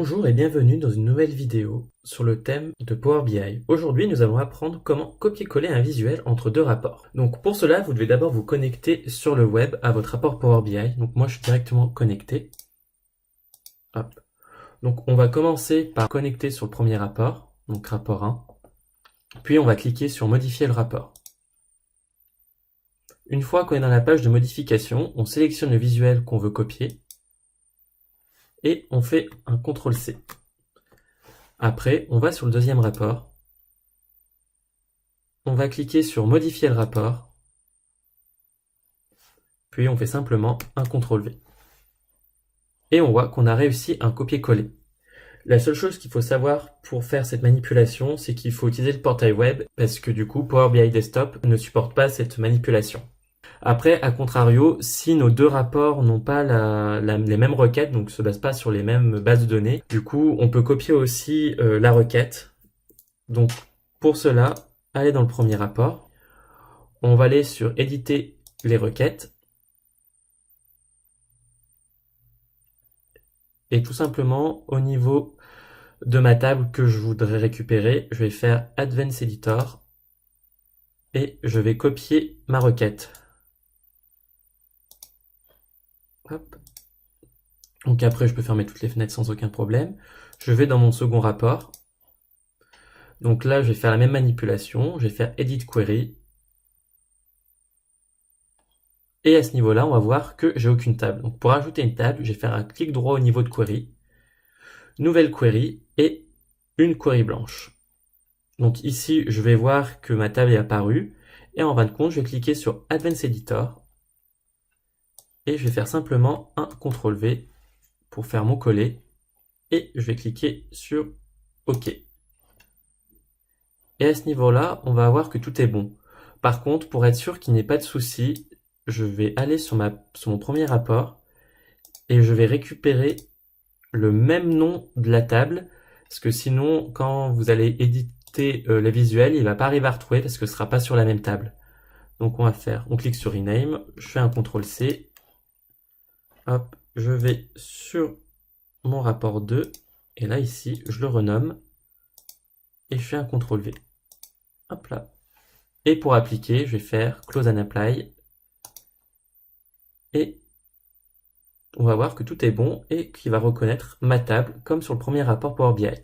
Bonjour et bienvenue dans une nouvelle vidéo sur le thème de Power BI. Aujourd'hui, nous allons apprendre comment copier-coller un visuel entre deux rapports. Donc pour cela, vous devez d'abord vous connecter sur le web à votre rapport Power BI. Donc moi, je suis directement connecté. Hop. Donc on va commencer par connecter sur le premier rapport, donc rapport 1. Puis on va cliquer sur modifier le rapport. Une fois qu'on est dans la page de modification, on sélectionne le visuel qu'on veut copier et on fait un CTRL-C. Après, on va sur le deuxième rapport. On va cliquer sur modifier le rapport. Puis on fait simplement un CTRL-V. Et on voit qu'on a réussi un copier-coller. La seule chose qu'il faut savoir pour faire cette manipulation, c'est qu'il faut utiliser le portail web parce que du coup, Power BI Desktop ne supporte pas cette manipulation. Après, à contrario, si nos deux rapports n'ont pas les mêmes requêtes, donc ne se basent pas sur les mêmes bases de données, du coup, on peut copier aussi la requête. Donc, pour cela, allez dans le premier rapport. On va aller sur éditer les requêtes. Et tout simplement, au niveau de ma table que je voudrais récupérer, je vais faire Advanced Editor et je vais copier ma requête. Hop. Donc après, je peux fermer toutes les fenêtres sans aucun problème. Je vais dans mon second rapport. Donc là, je vais faire la même manipulation. Je vais faire Edit Query. Et à ce niveau-là, on va voir que j'ai aucune table. Donc pour ajouter une table, je vais faire un clic droit au niveau de Query, Nouvelle Query et une query blanche. Donc ici, je vais voir que ma table est apparue. Et en fin de compte, je vais cliquer sur Advanced Editor. Et je vais faire simplement un CTRL-V pour faire mon coller. Et je vais cliquer sur OK. Et à ce niveau-là, on va voir que tout est bon. Par contre, pour être sûr qu'il n'y ait pas de souci, je vais aller sur mon premier rapport et je vais récupérer le même nom de la table. Parce que sinon, quand vous allez éditer les visuels, il ne va pas arriver à retrouver parce que ce ne sera pas sur la même table. Donc on clique sur Rename, je fais un CTRL-C. Hop, je vais sur mon rapport 2. Et là, ici, je le renomme. Et je fais un CTRL-V. Hop là. Et pour appliquer, je vais faire Close and Apply. Et on va voir que tout est bon et qu'il va reconnaître ma table comme sur le premier rapport Power BI.